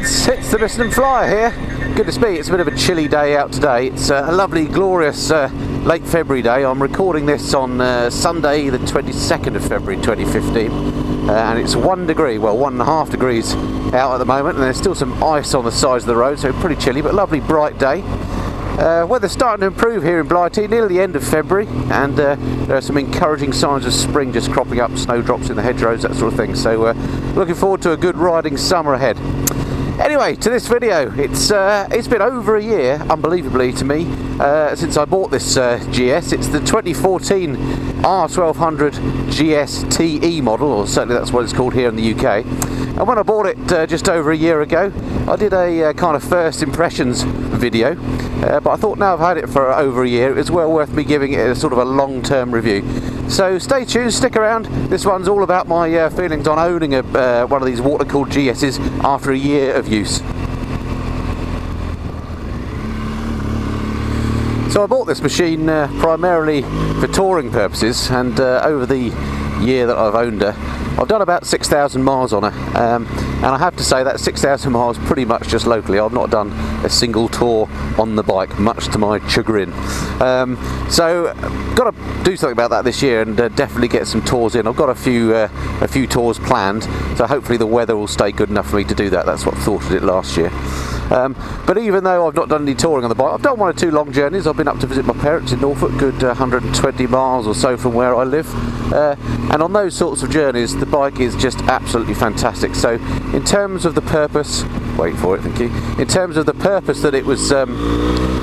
lads, it's the Missing and Flyer here. Goodness me, it's a bit of a chilly day out today. It's a lovely, glorious late February day. I'm recording this on Sunday the 22nd of February 2015 and it's 1 degree, well 1.5 degrees out at the moment, and there's still some ice on the sides of the road, so pretty chilly but lovely bright day. Weather's starting to improve here in Blighty, nearly the end of February, and there are some encouraging signs of spring just cropping up, snowdrops in the hedgerows, that sort of thing, so looking forward to a good riding summer ahead. Anyway, to this video, it's been over a year, unbelievably to me, since I bought this GS. It's the 2014 R1200GS TE model, or certainly that's what it's called here in the UK. And when I bought it just over a year ago, I did a kind of first impressions video, but I thought now I've had it for over a year, it's well worth me giving it a sort of a long-term review. So stay tuned, stick around. This one's all about my feelings on owning one of these water-cooled GS's after a year of use. So I bought this machine primarily for touring purposes, and over the year that I've owned her, I've done about 6,000 miles on her, and I have to say that 6,000 miles pretty much just locally. I've not done a single tour on the bike, much to my chagrin. So got to do something about that this year and definitely get some tours in. I've got a few tours planned, so hopefully the weather will stay good enough for me to do that. That's what I thought of it last year. But even though I've not done any touring on the bike, I've done one or two long journeys. I've been up to visit my parents in Norfolk, good 120 miles or so from where I live, and on those sorts of journeys the bike is just absolutely fantastic. So in terms of the purpose, wait for it, thank you, in terms of the purpose that it was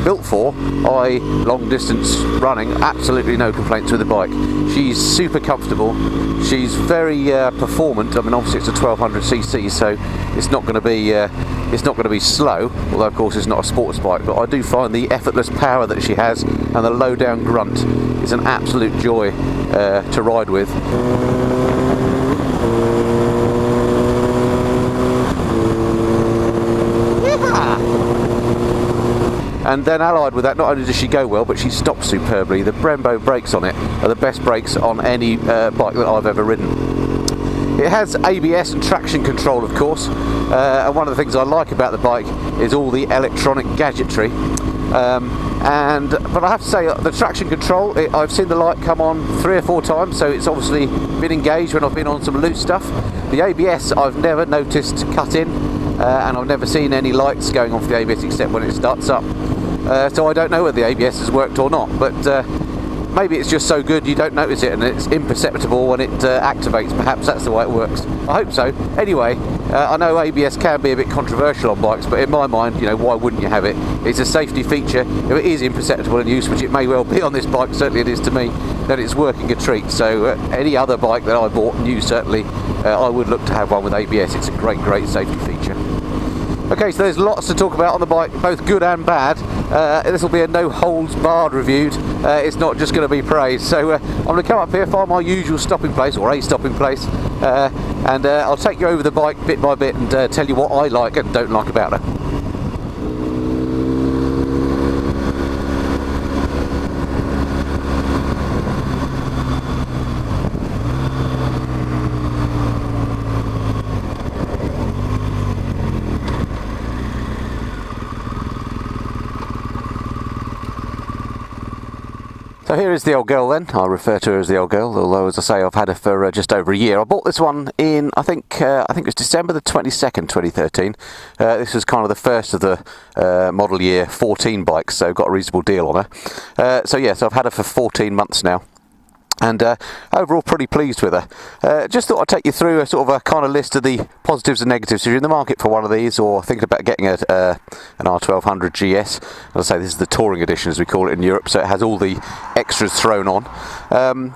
built for, long distance running, absolutely no complaints with the bike. She's super comfortable, she's very performant. I mean, obviously it's a 1200cc, so it's not going to be slow, although of course it's not a sports bike, but I do find the effortless power that she has and the low down grunt is an absolute joy to ride with. And then allied with that, not only does she go well, but she stops superbly. The Brembo brakes on it are the best brakes on any bike that I've ever ridden. It has ABS and traction control, of course, and one of the things I like about the bike is all the electronic gadgetry. But I have to say, the traction control, I've seen the light come on 3 or 4 times, so it's obviously been engaged when I've been on some loose stuff. The ABS I've never noticed cut in, and I've never seen any lights going on for the ABS except when it starts up. So I don't know whether the ABS has worked or not, but maybe it's just so good you don't notice it and it's imperceptible when it activates. Perhaps that's the way it works. I hope so. Anyway, I know ABS can be a bit controversial on bikes, but in my mind, you know, why wouldn't you have it? It's a safety feature. If it is imperceptible in use, which it may well be on this bike, certainly it is to me, then it's working a treat. So any other bike that I bought new, certainly I would look to have one with ABS. It's a great safety feature. Okay, so there's lots to talk about on the bike, both good and bad. This will be a no holds barred review. It's not just going to be praise. So I'm going to come up here, find my usual stopping place, or a stopping place, and I'll take you over the bike bit by bit and tell you what I like and don't like about her. So here is the old girl then. I'll refer to her as the old girl, although as I say I've had her for just over a year. I bought this one in, I think it was December the 22nd, 2013. This was kind of the first of the model year 14 bikes, so got a reasonable deal on her. So yes, I've had her for 14 months now. And overall pretty pleased with her. Just thought I'd take you through a sort of a kind of list of the positives and negatives. If you're in the market for one of these or thinking about getting an R1200GS, as I say, this is the touring edition as we call it in Europe, so it has all the extras thrown on.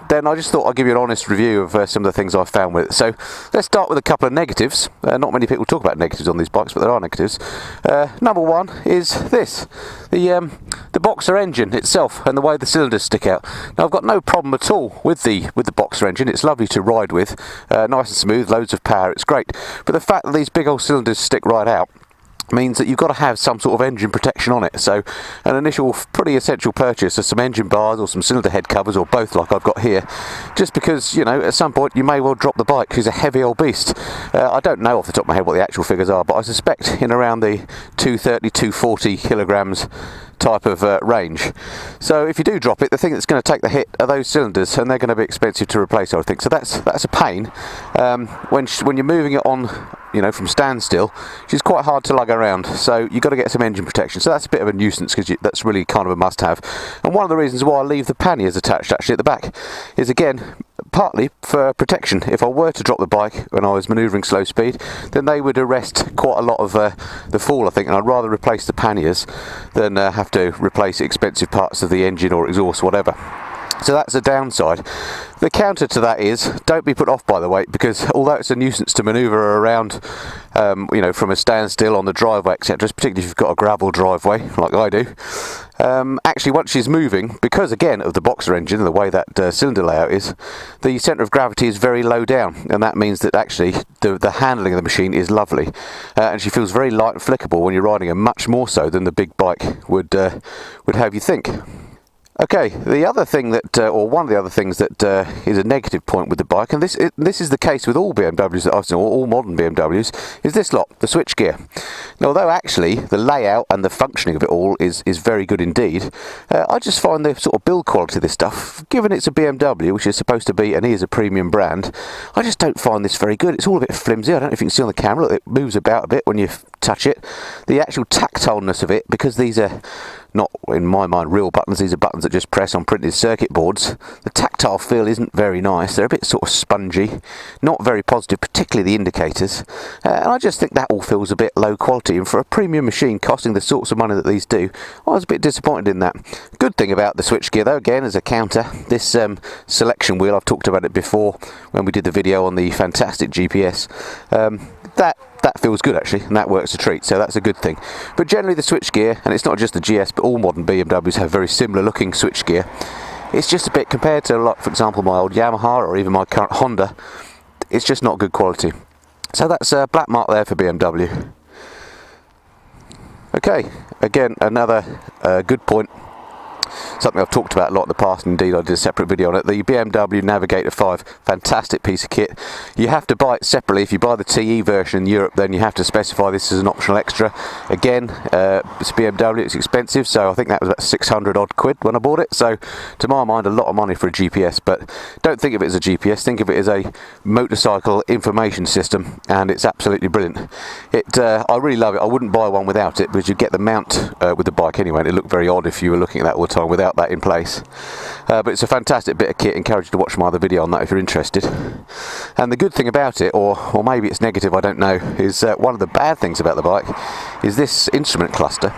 Then I just thought I'd give you an honest review of some of the things I've found with it. So let's start with a couple of negatives. Not many people talk about negatives on these bikes, but there are negatives. Number one is this, the Boxer engine itself and the way the cylinders stick out. Now I've got no problem at all with the Boxer engine. It's lovely to ride with, nice and smooth, loads of power, it's great. But the fact that these big old cylinders stick right out means that you've got to have some sort of engine protection on it. So an initial pretty essential purchase is some engine bars or some cylinder head covers, or both, like I've got here, just because, you know, at some point you may well drop the bike, because it's a heavy old beast. I don't know off the top of my head what the actual figures are, but I suspect in around the 230, 240 kilograms type of range. So if you do drop it, the thing that's going to take the hit are those cylinders, and they're going to be expensive to replace, I would think. So that's a pain. When you're moving it on, you know, from standstill, she's quite hard to lug around, so you've got to get some engine protection. So that's a bit of a nuisance, because that's really kind of a must-have. And one of the reasons why I leave the panniers attached actually at the back is, again, partly for protection. If I were to drop the bike when I was manoeuvring slow speed, then they would arrest quite a lot of the fall, I think, and I'd rather replace the panniers than have to replace expensive parts of the engine or exhaust, whatever. So that's a downside. The counter to that is, don't be put off by the weight, because although it's a nuisance to manoeuvre around, you know, from a standstill on the driveway, etc., particularly if you've got a gravel driveway like I do, actually once she's moving, because again of the boxer engine and the way that cylinder layout is, the centre of gravity is very low down, and that means that actually the handling of the machine is lovely, and she feels very light and flickable when you're riding her, much more so than the big bike would have you think. Okay, the other thing that, or one of the other things that is a negative point with the bike, and this is the case with all BMWs that I've seen, or all modern BMWs, is this lot, the switchgear. Now, although actually the layout and the functioning of it all is very good indeed, I just find the sort of build quality of this stuff, given it's a BMW, which is supposed to be and is a premium brand, I just don't find this very good. It's all a bit flimsy. I don't know if you can see on the camera, it moves about a bit when you touch it. The actual tactileness of it, because these are not, in my mind, real buttons, these are buttons that just press on printed circuit boards, the tactile feel isn't very nice. They're a bit sort of spongy, not very positive, particularly the indicators, and I just think that all feels a bit low quality, and for a premium machine costing the sorts of money that these do, I was a bit disappointed in that. Good thing about the switchgear though, again, as a counter, this selection wheel, I've talked about it before when we did the video on the fantastic GPS, that feels good actually, and that works a treat, so that's a good thing. But generally the switchgear, and it's not just the GS, but all modern BMWs have very similar looking switchgear. It's just a bit, compared to, like, for example, my old Yamaha or even my current Honda, it's just not good quality. So that's a black mark there for BMW. Okay, again, another good point. Something I've talked about a lot in the past, and indeed I did a separate video on it. The BMW Navigator 5, fantastic piece of kit. You have to buy it separately. If you buy the TE version in Europe, then you have to specify this as an optional extra. Again, it's BMW, it's expensive, so I think that was about 600 odd quid when I bought it. So to my mind, a lot of money for a GPS, but don't think of it as a GPS, think of it as a motorcycle information system, and it's absolutely brilliant. I really love it. I wouldn't buy one without it, because you get the mount with the bike anyway, and it looked very odd if you were looking at that all the time without that in place. But it's a fantastic bit of kit. Encourage you to watch my other video on that if you're interested. And the good thing about it, or maybe it's negative, I don't know, is one of the bad things about the bike is this instrument cluster.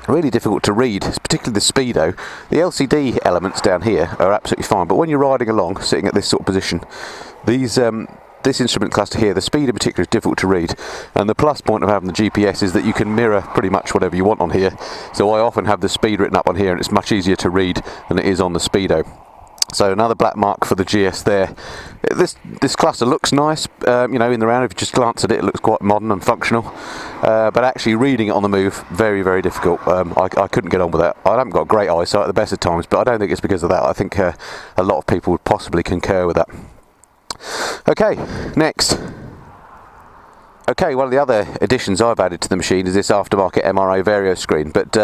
Really difficult to read, particularly the speedo. The LCD elements down here are absolutely fine, but when you're riding along, sitting at this sort of position, this instrument cluster here, the speed in particular, is difficult to read, and the plus point of having the GPS is that you can mirror pretty much whatever you want on here. So I often have the speed written up on here, and it's much easier to read than it is on the speedo. So another black mark for the GS there. This cluster looks nice, you know, in the round. If you just glance at it, it looks quite modern and functional. But actually reading it on the move, very, very difficult. I couldn't get on with that. I haven't got great eyesight at the best of times, but I don't think it's because of that. I think a lot of people would possibly concur with that. Okay, next. Okay, one of the other additions I've added to the machine is this aftermarket MRA Vario screen, but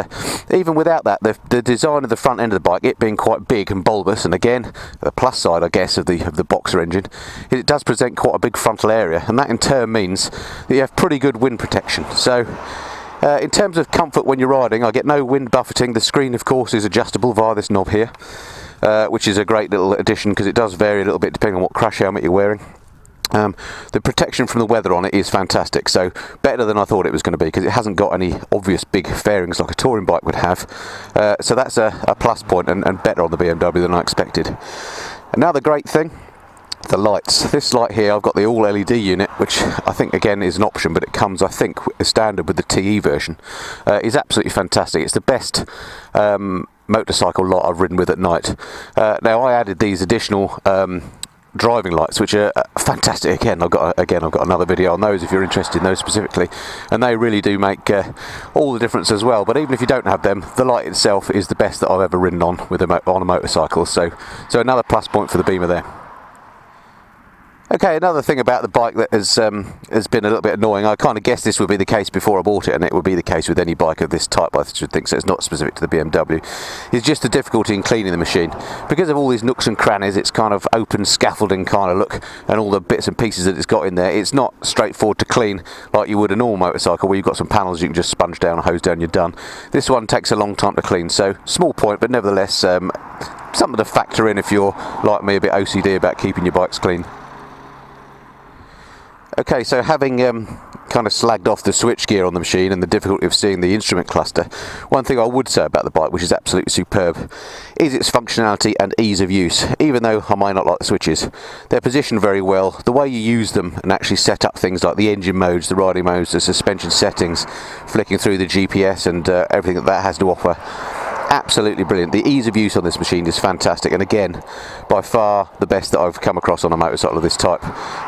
even without that, the design of the front end of the bike, it being quite big and bulbous, and again, the plus side, I guess, of the boxer engine, it does present quite a big frontal area, and that in turn means that you have pretty good wind protection. So in terms of comfort when you're riding, I get no wind buffeting. The screen, of course, is adjustable via this knob here, which is a great little addition because it does vary a little bit depending on what crash helmet you're wearing. The protection from the weather on it is fantastic, so better than I thought it was going to be, because it hasn't got any obvious big fairings like a touring bike would have, so that's a plus point, and better on the BMW than I expected. And now the great thing, the lights. This light here, I've got the all LED unit, which I think again is an option, but it comes, I think, standard with the TE version. Is absolutely fantastic. It's the best motorcycle light I've ridden with at night. Now I added these additional driving lights, which are fantastic. Again, I've got another video on those if you're interested in those specifically, and they really do make all the difference as well. But even if you don't have them, the light itself is the best that I've ever ridden on with on a motorcycle. So another plus point for the Beamer there. Okay, another thing about the bike that has been a little bit annoying, I kind of guessed this would be the case before I bought it, and it would be the case with any bike of this type, I should think, so it's not specific to the BMW, is just the difficulty in cleaning the machine. Because of all these nooks and crannies, it's kind of open scaffolding kind of look, and all the bits and pieces that it's got in there, it's not straightforward to clean like you would a normal motorcycle, where you've got some panels you can just sponge down or hose down, you're done. This one takes a long time to clean, so small point, but nevertheless, something to factor in if you're, like me, a bit OCD about keeping your bikes clean. Okay, so having kind of slagged off the switchgear on the machine and the difficulty of seeing the instrument cluster, one thing I would say about the bike, which is absolutely superb, is its functionality and ease of use. Even though I might not like the switches, they're positioned very well. The way you use them and actually set up things like the engine modes, the riding modes, the suspension settings, flicking through the GPS and everything that has to offer, absolutely brilliant. The ease of use on this machine is fantastic, and again, by far the best that I've come across on a motorcycle of this type.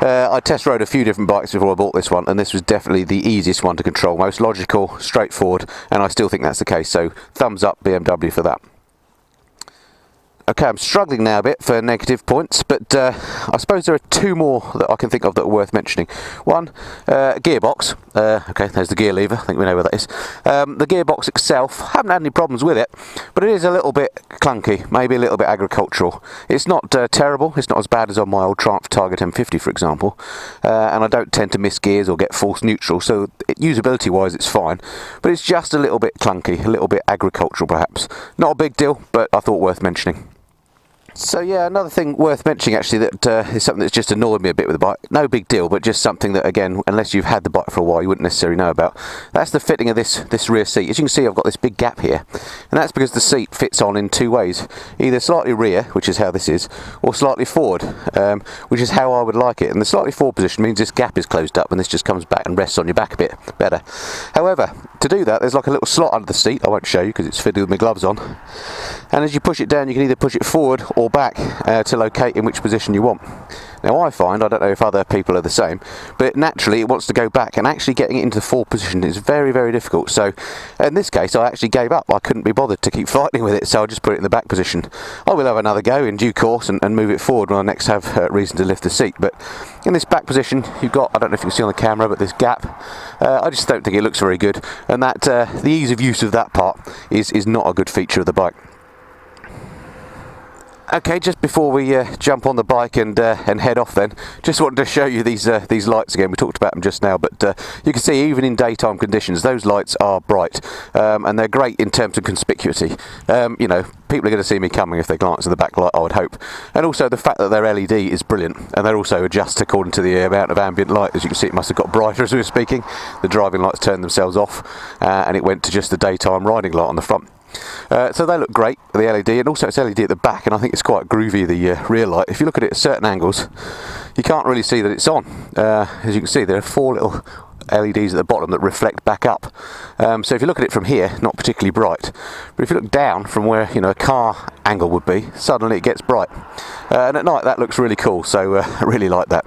I test rode a few different bikes before I bought this one, and this was definitely the easiest one to control, most logical, straightforward, and I still think that's the case, so thumbs up BMW for that. Okay, I'm struggling now a bit for negative points, but I suppose there are two more that I can think of that are worth mentioning. One, gearbox. Okay, there's the gear lever, I think we know where that is. The gearbox itself, haven't had any problems with it, but it is a little bit clunky, maybe a little bit agricultural. It's not terrible, it's not as bad as on my old Triumph Target M50, for example, and I don't tend to miss gears or get false neutral, so usability wise it's fine, but it's just a little bit clunky, a little bit agricultural perhaps. Not a big deal, but I thought worth mentioning. So yeah, another thing worth mentioning actually that is something that's just annoyed me a bit with the bike. No big deal, but just something that, again, unless you've had the bike for a while, you wouldn't necessarily know about. That's the fitting of this rear seat. As you can see, I've got this big gap here, and that's because the seat fits on in two ways. Either slightly rear, which is how this is, or slightly forward, which is how I would like it. And the slightly forward position means this gap is closed up, and this just comes back and rests on your back a bit better. However, to do that, there's like a little slot under the seat. I won't show you because it's fitted with my gloves on. And as you push it down, you can either push it forward or back to locate in which position you want. Now I find, I don't know if other people are the same, but naturally it wants to go back, and actually getting it into the forward position is very, very difficult. So in this case I actually gave up. I couldn't be bothered to keep fighting with it, so I just put it in the back position. I will have another go in due course and move it forward when I next have reason to lift the seat, but in this back position you've got, I don't know if you can see on the camera, but this gap, I just don't think it looks very good, and that the ease of use of that part is not a good feature of the bike. Okay, just before we jump on the bike and head off then, just wanted to show you these lights again. We talked about them just now, but you can see even in daytime conditions, those lights are bright, and they're great in terms of conspicuity. You know, people are going to see me coming if they glance at the back light, I would hope. And also the fact that they're LED is brilliant, and they're also adjust according to the amount of ambient light. As you can see, it must have got brighter as we were speaking. The driving lights turned themselves off, and it went to just the daytime riding light on the front. So they look great, the LED, and also it's LED at the back, and I think it's quite groovy, the rear light. If you look at it at certain angles, you can't really see that it's on. As you can see, there are 4 little LEDs at the bottom that reflect back up. So if you look at it from here, not particularly bright, but if you look down from where, you know, a car angle would be, suddenly it gets bright. And at night that looks really cool, so I really like that.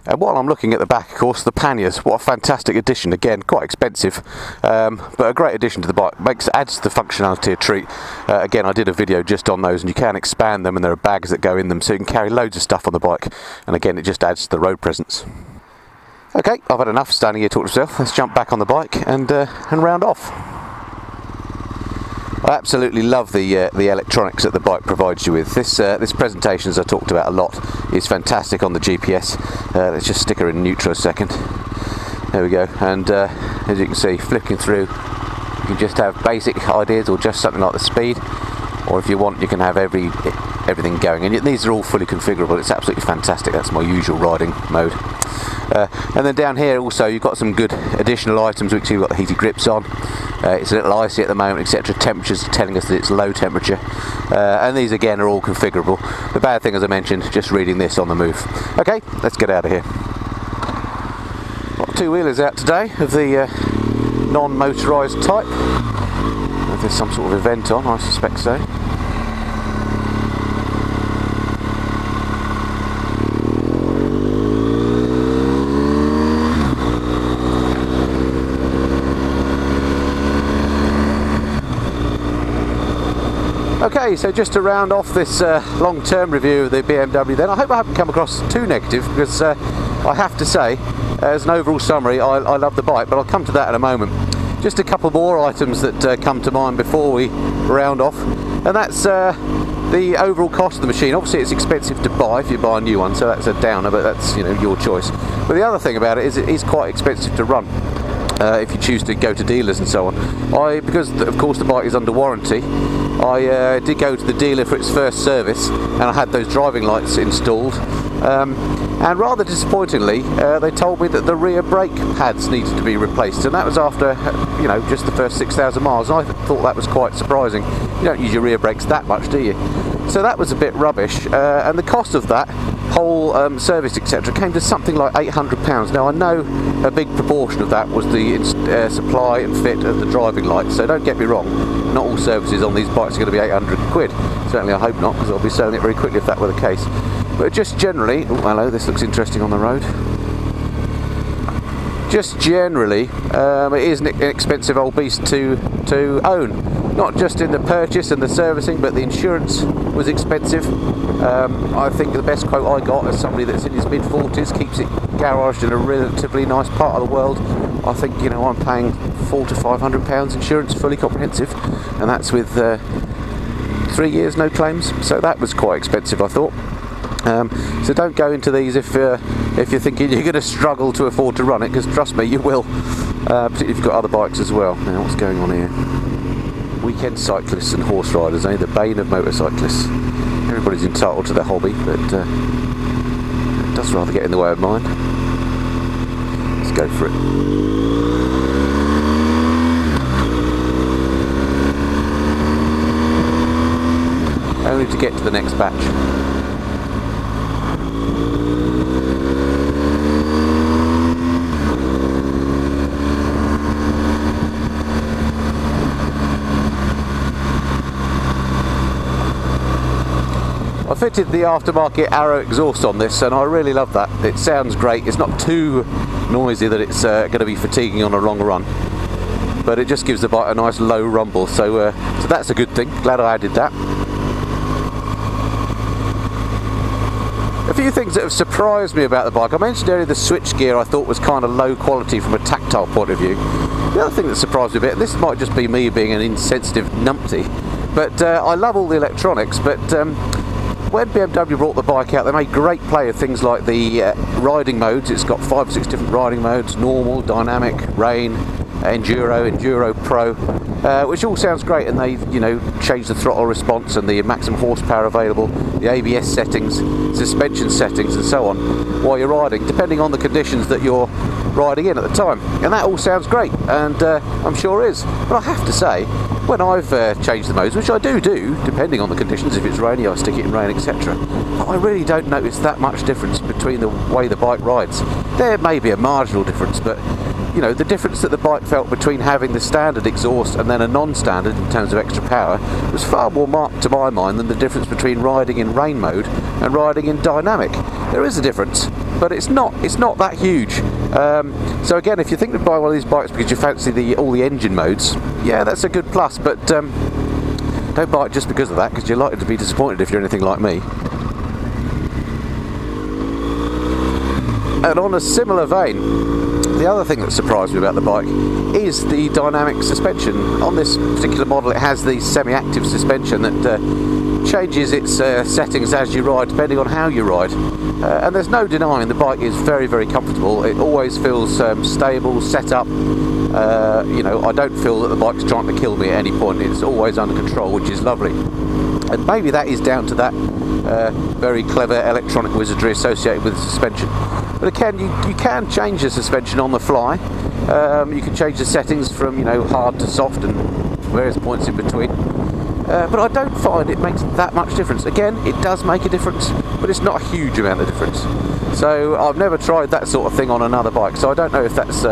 And while I'm looking at the back, of course, the panniers, what a fantastic addition. Again, quite expensive, but a great addition to the bike. Adds to the functionality a treat. Again, I did a video just on those, and you can expand them, and there are bags that go in them, so you can carry loads of stuff on the bike. And again, it just adds to the road presence. Okay, I've had enough standing here talking to myself. Let's jump back on the bike and round off. I absolutely love the electronics that the bike provides you with. This presentation, as I talked about a lot, is fantastic on the GPS. Let's just stick her in neutral a second. There we go. And as you can see, flicking through, you can just have basic ideas or just something like the speed. Or if you want, you can have everything going. And these are all fully configurable. It's absolutely fantastic. That's my usual riding mode. And then down here also you've got some good additional items, which you've got the heated grips on. It's a little icy at the moment, etc. Temperatures telling us that it's low temperature, and these again are all configurable. The bad thing, as I mentioned, just reading this on the move. Okay, let's get out of here. Got 2-wheelers out today of the non-motorised type. If there's some sort of event on, I suspect so. Okay, so just to round off this long-term review of the BMW then, I hope I haven't come across too negative, because I have to say, as an overall summary, I love the bike, but I'll come to that in a moment. Just a couple more items that come to mind before we round off, and that's the overall cost of the machine. Obviously it's expensive to buy if you buy a new one, so that's a downer, but that's, you know, your choice. But the other thing about it is quite expensive to run. If you choose to go to dealers and so on. Because of course the bike is under warranty, I did go to the dealer for its first service, and I had those driving lights installed, and rather disappointingly they told me that the rear brake pads needed to be replaced, and that was after, you know, just the first 6,000 miles. And I thought that was quite surprising. You don't use your rear brakes that much, do you? So that was a bit rubbish, and the cost of that whole service, etc., came to something like £800. Now I know a big proportion of that was the supply and fit of the driving lights, so don't get me wrong, not all services on these bikes are going to be 800 quid. Certainly I hope not, because I'll be selling it very quickly if that were the case. But just generally, oh hello, this looks interesting on the road. Just generally, it is an expensive old beast to own. Not just in the purchase and the servicing, but the insurance was expensive. I think the best quote I got as somebody that's in his mid-40s, keeps it garaged in a relatively nice part of the world, I think, you know, I'm paying £400 to £500 insurance, fully comprehensive, and that's with 3 years no claims, so that was quite expensive, I thought. So don't go into these if you're thinking you're going to struggle to afford to run it, because trust me, you will, particularly if you've got other bikes as well. Now what's going on here? Weekend cyclists and horse riders, the bane of motorcyclists. Everybody's entitled to their hobby, but it does rather get in the way of mine. Let's go for it. Only to get to the next batch. I fitted the aftermarket Arrow exhaust on this, and I really love that. It sounds great. It's not too noisy that it's going to be fatiguing on a long run, but it just gives the bike a nice low rumble, so that's a good thing. Glad I added that. A few things that have surprised me about the bike. I mentioned earlier the switch gear I thought was kind of low quality from a tactile point of view. The other thing that surprised me a bit, and this might just be me being an insensitive numpty, but I love all the electronics, but when BMW brought the bike out, they made great play of things like the riding modes. It's got 5 or 6 different riding modes: normal, dynamic, rain, enduro, enduro pro, which all sounds great, and they, you know, changed the throttle response and the maximum horsepower available, the ABS settings, suspension settings, and so on while you're riding, depending on the conditions that you're riding in at the time. And that all sounds great, and I'm sure is. But I have to say, when I've changed the modes, which I do depending on the conditions, if it's rainy I stick it in rain, etc., I really don't notice that much difference between the way the bike rides. There may be a marginal difference, but you know, the difference that the bike felt between having the standard exhaust and then a non-standard in terms of extra power was far more marked to my mind than the difference between riding in rain mode and riding in dynamic. There is a difference, but it's not that huge. So again, if you think of buying one of these bikes because you fancy all the engine modes, yeah, that's a good plus, but don't buy it just because of that, because you're likely to be disappointed if you're anything like me. And on a similar vein, the other thing that surprised me about the bike is the dynamic suspension. On this particular model, it has the semi-active suspension that changes its settings as you ride, depending on how you ride. And there's no denying the bike is very, very comfortable. It always feels stable, set up. You know, I don't feel that the bike's trying to kill me at any point. It's always under control, which is lovely. And maybe that is down to that very clever electronic wizardry associated with the suspension. But again, you can change the suspension on the fly. You can change the settings from, you know, hard to soft and various points in between. But I don't find it makes that much difference. Again, it does make a difference, but it's not a huge amount of difference. So I've never tried that sort of thing on another bike, so I don't know if that's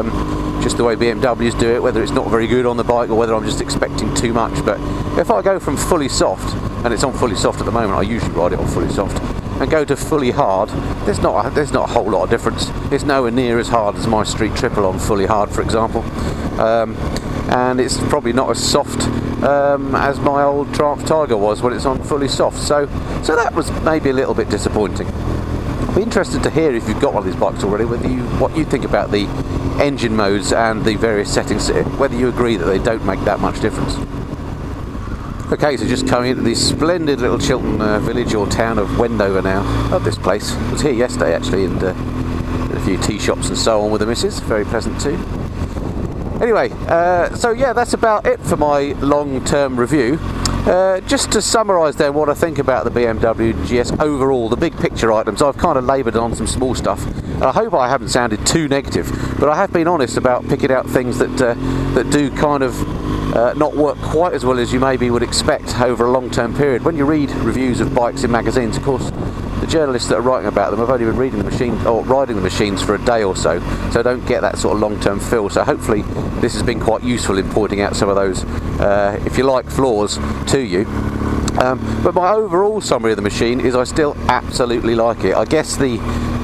just the way BMWs do it, whether it's not very good on the bike or whether I'm just expecting too much. But if I go from fully soft, and it's on fully soft at the moment, I usually ride it on fully soft, and go to fully hard, there's not a whole lot of difference. It's nowhere near as hard as my street triple on fully hard, for example, and it's probably not as soft as my old Triumph Tiger was when it's on fully soft. So that was maybe a little bit disappointing. I'd be interested to hear if you've got one of these bikes already, what you think about the engine modes and the various settings, whether you agree that they don't make that much difference. Okay, so just coming into the splendid little Chiltern village or town of Wendover now. Love this place. I was here yesterday actually, and did a few tea shops and so on with the missus. Very pleasant too. Anyway, so yeah, that's about it for my long-term review. Just to summarise then what I think about the BMW GS overall, the big picture items, I've kind of laboured on some small stuff. I hope I haven't sounded too negative, but I have been honest about picking out things that do kind of not work quite as well as you maybe would expect over a long-term period. When you read reviews of bikes in magazines, of course, the journalists that are writing about them have only been reading the machine or riding the machines for a day or so don't get that sort of long-term feel. So hopefully this has been quite useful in pointing out some of those, if you like, flaws to you. But my overall summary of the machine is I still absolutely like it. I guess the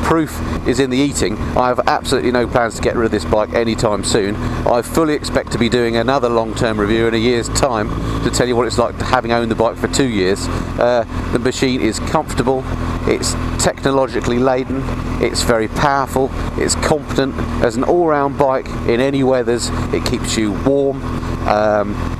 proof is in the eating. I have absolutely no plans to get rid of this bike anytime soon. I fully expect to be doing another long-term review in a year's time to tell you what it's like having owned the bike for 2 years. The machine is comfortable, it's technologically laden, it's very powerful, it's competent. As an all-round bike in any weathers, it keeps you warm,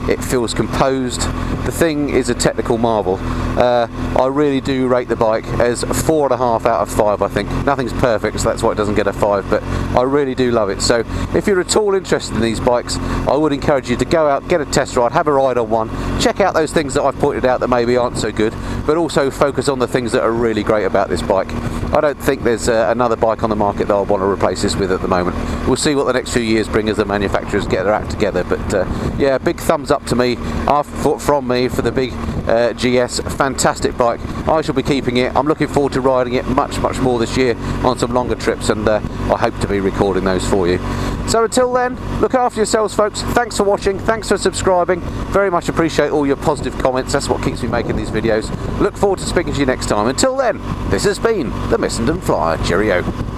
it feels composed. The thing is a technical marvel. I really do rate the bike as a 4.5 out of 5, I think. Nothing's perfect, so that's why it doesn't get a 5, but I really do love it. So if you're at all interested in these bikes, I would encourage you to go out, get a test ride, have a ride on one, check out those things that I've pointed out that maybe aren't so good, but also focus on the things that are really great about this bike. I don't think there's another bike on the market that I want to replace this with at the moment. We'll see what the next few years bring as the manufacturers get their act together, but yeah, big thumbs up to me from me for the big GS. Fantastic bike. I shall be keeping it. I'm looking forward to riding it much more this year on some longer trips, and I hope to be recording those for you. So until then, look after yourselves, folks. Thanks for watching, thanks for subscribing. Very much appreciate all your positive comments. That's what keeps me making these videos. Look forward to speaking to you next time. Until then, this has been the Missenden Flyer. Cheerio.